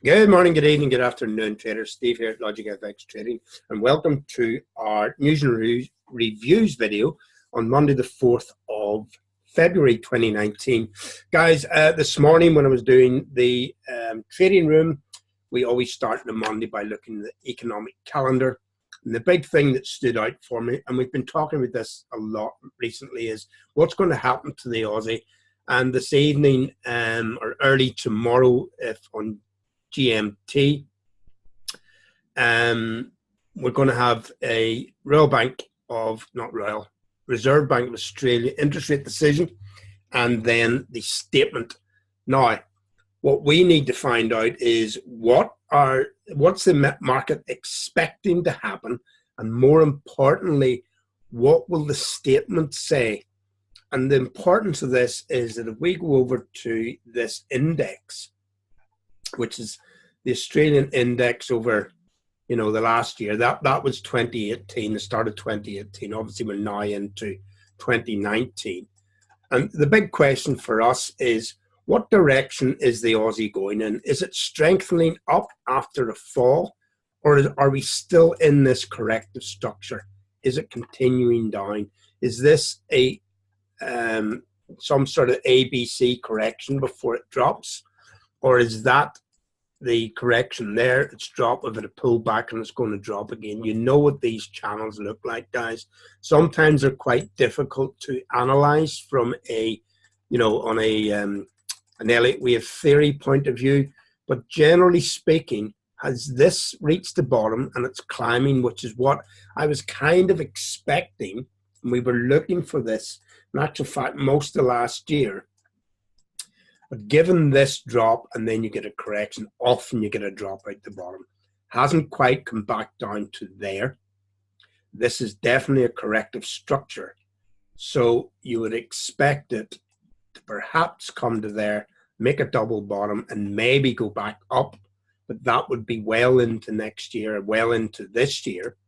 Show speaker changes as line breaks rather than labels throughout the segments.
Good morning, good evening, good afternoon, traders. Steve here at Logic FX Trading, and welcome to our news and reviews video on Monday, the 4th of February 2019. Guys, this morning when I was doing the trading room, we always start on a Monday by looking at the economic calendar. And the big thing that stood out for me, and we've been talking about this a lot recently, is what's going to happen to the Aussie. And this evening or early tomorrow, if on GMT, we're going to have a Reserve Bank of Australia interest rate decision, and then the statement. Now, what we need to find out is what's the market expecting to happen, and more importantly, what will the statement say? And the importance of this is that if we go over to this index, which is the Australian index over, the last year, that was 2018, the start of 2018. Obviously, we're now into 2019. And the big question for us is, what direction is the Aussie going in? Is it strengthening up after a fall, or are we still in this corrective structure? Is it continuing down? Is this a some sort of ABC correction before it drops? Or is that the correction there? It's drop with a pullback and it's going to drop again. You know what these channels look like, guys. Sometimes they're quite difficult to analyze from on an Elliott wave theory point of view. But generally speaking, has this reached the bottom and it's climbing, which is what I was kind of expecting. And we were looking for this, in actual fact, most of last year. But given this drop, and then you get a correction, often you get a drop out the bottom. Hasn't quite come back down to there. This is definitely a corrective structure. So you would expect it to perhaps come to there, make a double bottom, and maybe go back up. But that would be well into next year, well into this year.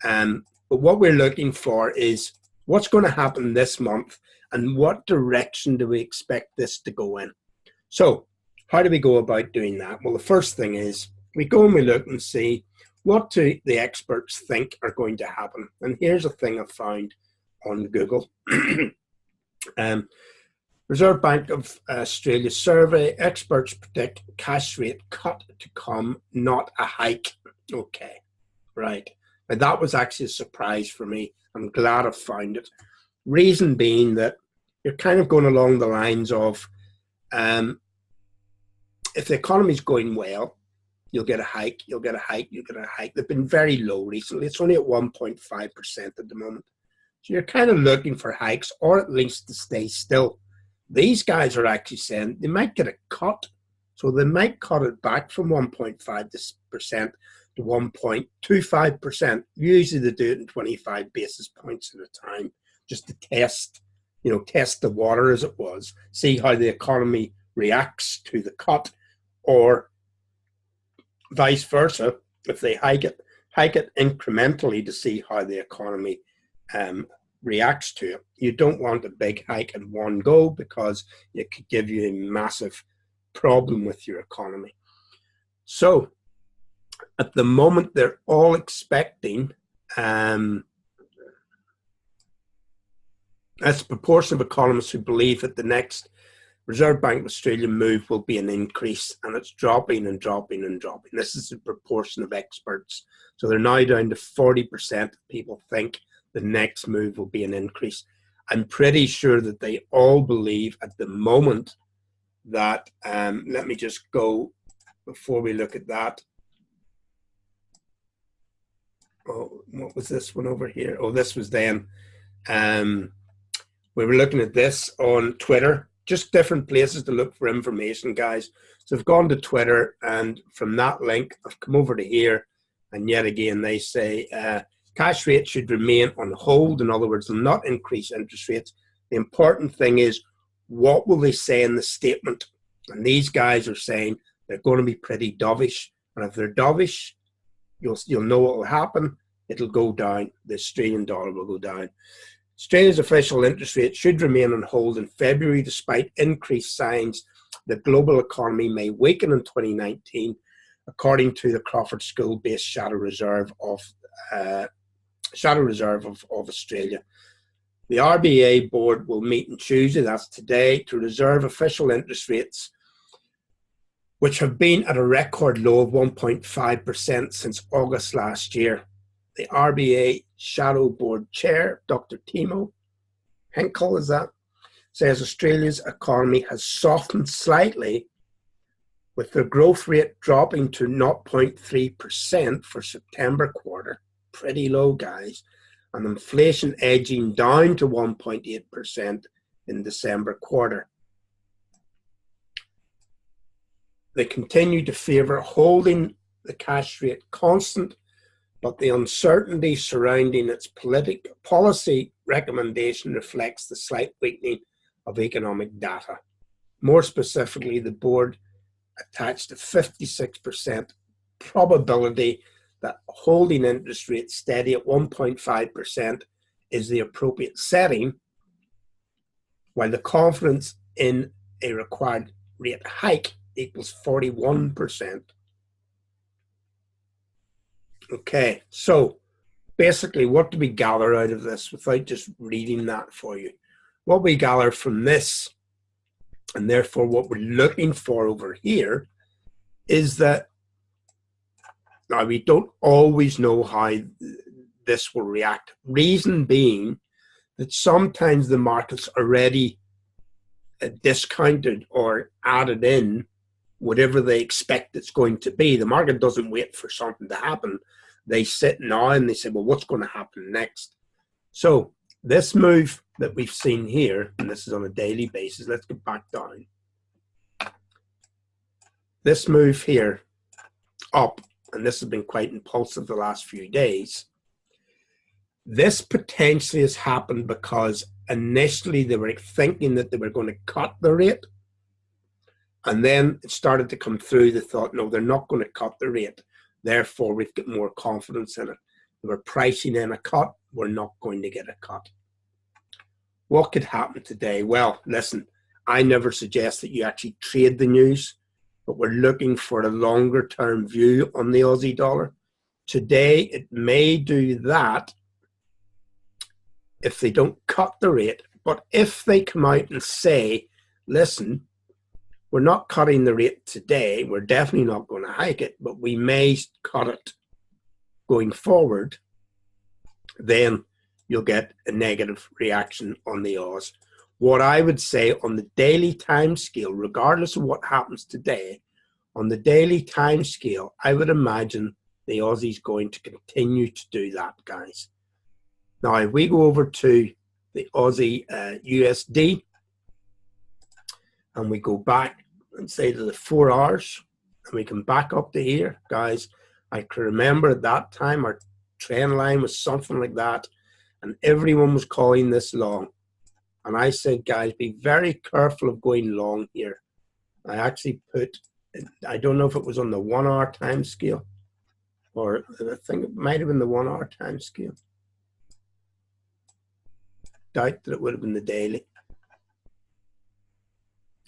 But what we're looking for is what's going to happen this month, and what direction do we expect this to go in? So how do we go about doing that? Well, the first thing is we go and we look and see what do the experts think are going to happen. And here's a thing I found on Google. Reserve Bank of Australia survey, experts predict cash rate cut to come, not a hike. Okay, right. Now that was actually a surprise for me. I'm glad I found it. Reason being that you're kind of going along the lines of if the economy's going well, you'll get a hike, you'll get a hike, you'll get a hike. They've been very low recently. It's only at 1.5% at the moment. So you're kind of looking for hikes, or at least to stay still. These guys are actually saying they might get a cut. So they might cut it back from 1.5% to 1.25%. Usually they do it in 25 basis points at a time, just to test the water, as it was, see how the economy reacts to the cut, or vice versa, if they hike it incrementally to see how the economy reacts to it. You don't want a big hike in one go, because it could give you a massive problem with your economy. So at the moment, they're all expecting that's a proportion of economists who believe that the next Reserve Bank of Australia move will be an increase, and it's dropping and dropping and dropping. This is the proportion of experts. So they're now down to 40% of people think the next move will be an increase. I'm pretty sure that they all believe at the moment that, let me just go before we look at that. Oh, what was this one over here? Oh, this was then. We were looking at this on Twitter, just different places to look for information, guys. So I've gone to Twitter, and from that link, I've come over to here, and yet again, they say cash rate should remain on hold. In other words, they'll not increase interest rates. The important thing is, what will they say in the statement? And these guys are saying they're going to be pretty dovish. And if they're dovish, you'll know what will happen. It'll go down. The Australian dollar will go down. Australia's official interest rate should remain on hold in February, despite increased signs the global economy may weaken in 2019, according to the Crawford School-based Shadow Reserve of Australia. The RBA board will meet on Tuesday, that's today, to reserve official interest rates, which have been at a record low of 1.5% since August last year. The RBA Shadow Board Chair, Dr. Timo Henkel, says Australia's economy has softened slightly, with the growth rate dropping to 0.3% for September quarter. Pretty low, guys. And inflation edging down to 1.8% in December quarter. They continue to favour holding the cash rate constant, but the uncertainty surrounding its policy recommendation reflects the slight weakening of economic data. More specifically, the board attached a 56% probability that holding interest rates steady at 1.5% is the appropriate setting, while the confidence in a required rate hike equals 41%. Okay, so basically what do we gather out of this without just reading that for you? What we gather from this, and therefore what we're looking for over here, is that now we don't always know how this will react. Reason being that sometimes the market's already discounted or added in whatever they expect it's going to be. The market doesn't wait for something to happen. They sit now and they say, well, what's going to happen next? So this move that we've seen here, and this is on a daily basis, let's get back down. This move here up, and this has been quite impulsive the last few days. This potentially has happened because initially they were thinking that they were going to cut the rate, and then it started to come through. They thought, no, they're not going to cut the rate. Therefore, we've got more confidence in it. They were pricing in a cut. We're not going to get a cut. What could happen today? Well, listen, I never suggest that you actually trade the news, but we're looking for a longer term view on the Aussie dollar. Today, it may do that if they don't cut the rate, but if they come out and say, listen, we're not cutting the rate today, we're definitely not going to hike it, but we may cut it going forward, then you'll get a negative reaction on the Oz. What I would say on the daily time scale, regardless of what happens today, on the daily time scale, I would imagine the Aussie's going to continue to do that, guys. Now, if we go over to the Aussie USD and we go back and say to the 4 hours, and we can back up to here, guys, I can remember at that time our trend line was something like that, and everyone was calling this long. And I said, guys, be very careful of going long here. I actually put, I don't know if it was on the 1 hour time scale, or I think it might have been the 1 hour time scale. Doubt that it would have been the daily.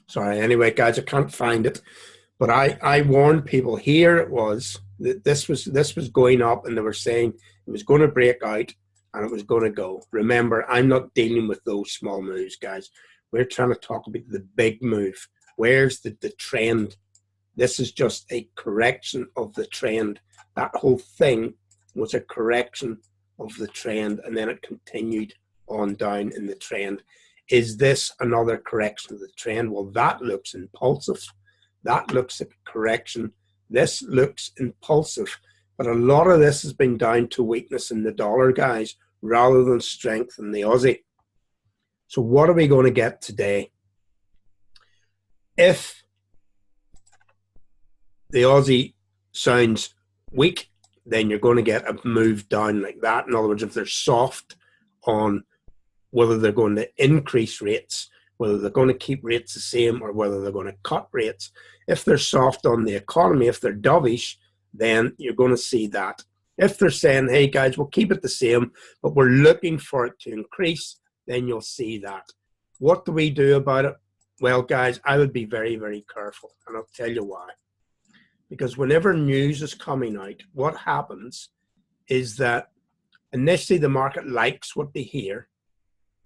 Sorry, anyway, guys, I can't find it. But I warned people, here it was, that this was going up, and they were saying it was going to break out and it was going to go. Remember, I'm not dealing with those small moves, guys. We're trying to talk about the big move. Where's the trend? This is just a correction of the trend. That whole thing was a correction of the trend, and then it continued on down in the trend. Is this another correction of the trend? Well, that looks impulsive. That looks like a correction. This looks impulsive. But a lot of this has been down to weakness in the dollar, guys, rather than strength in the Aussie. So what are we going to get today? If the Aussie sounds weak, then you're going to get a move down like that. In other words, if they're soft on whether they're going to increase rates, whether they're going to keep rates the same, or whether they're going to cut rates. If they're soft on the economy, if they're dovish, then you're going to see that. If they're saying, hey guys, we'll keep it the same, but we're looking for it to increase, then you'll see that. What do we do about it? Well, guys, I would be very, very careful, and I'll tell you why. Because whenever news is coming out, what happens is that initially the market likes what they hear,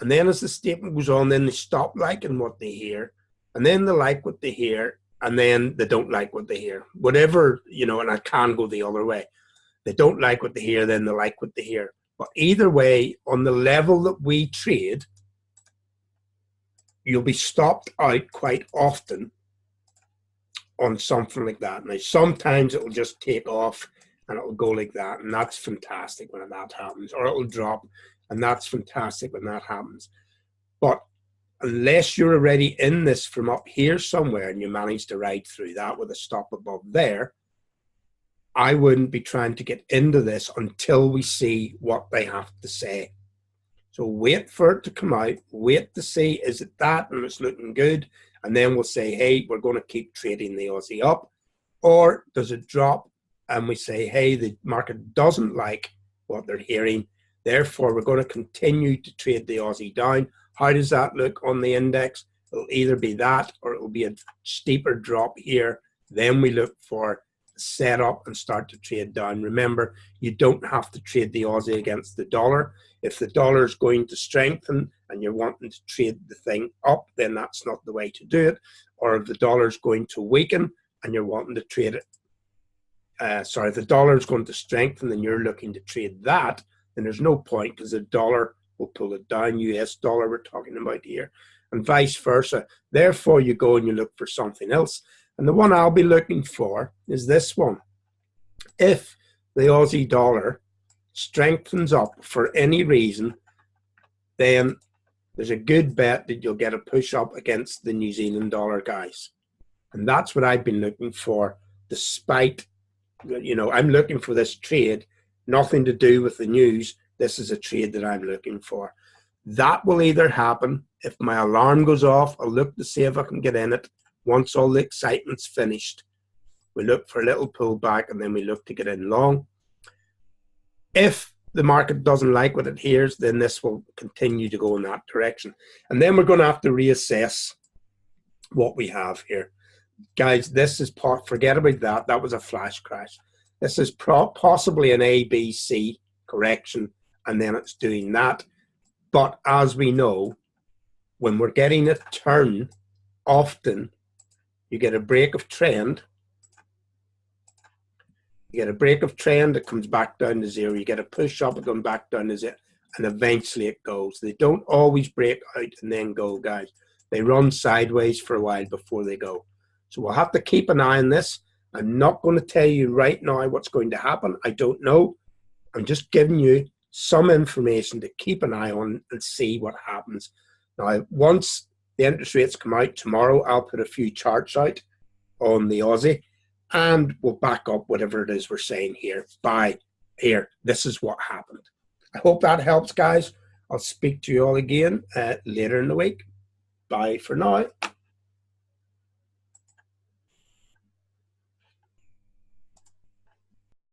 and then as the statement goes on, then they stop liking what they hear, and then they like what they hear, and then they don't like what they hear. Whatever, you know, and I can go the other way. They don't like what they hear, then they like what they hear. But either way, on the level that we trade, you'll be stopped out quite often on something like that. Now, sometimes it will just take off and it'll go like that, and that's fantastic when that happens. Or it'll drop, and that's fantastic when that happens. But unless you're already in this from up here somewhere and you manage to ride through that with a stop above there, I wouldn't be trying to get into this until we see what they have to say. So wait for it to come out, wait to see, is it that and it's looking good? And then we'll say, hey, we're going to keep trading the Aussie up. Or does it drop and we say, hey, the market doesn't like what they're hearing, therefore we're going to continue to trade the Aussie down. How does that look on the index? It'll either be that or it'll be a steeper drop here. Then we look for set up and start to trade down. Remember, you don't have to trade the Aussie against the dollar. If the dollar is going to strengthen and you're wanting to trade the thing up, then that's not the way to do it. Or if the dollar is going to weaken and you're wanting to trade it, if the dollar is going to strengthen and you're looking to trade that, then there's no point because the dollar will pull it down. US dollar we're talking about here, and vice versa. Therefore, you go and you look for something else. And the one I'll be looking for is this one. If the Aussie dollar strengthens up for any reason, then there's a good bet that you'll get a push up against the New Zealand dollar, guys. And that's what I've been looking for, despite, you know, I'm looking for this trade, nothing to do with the news. This is a trade that I'm looking for. That will either happen if my alarm goes off. I'll look to see if I can get in it. Once all the excitement's finished, we look for a little pullback and then we look to get in long. If the market doesn't like what it hears, then this will continue to go in that direction. And then we're going to have to reassess what we have here. Guys, this is forget about that. That was a flash crash. This is possibly an ABC correction, and then it's doing that. But as we know, when we're getting a turn, often you get a break of trend. You get a break of trend, it comes back down to zero. You get a push up, it comes back down to zero, and eventually it goes. They don't always break out and then go, guys. They run sideways for a while before they go. So we'll have to keep an eye on this. I'm not going to tell you right now what's going to happen. I don't know. I'm just giving you some information to keep an eye on and see what happens. Now, once the interest rates come out tomorrow, I'll put a few charts out on the Aussie and we'll back up whatever it is we're saying here. By here, this is what happened. I hope that helps, guys. I'll speak to you all again later in the week. Bye for now.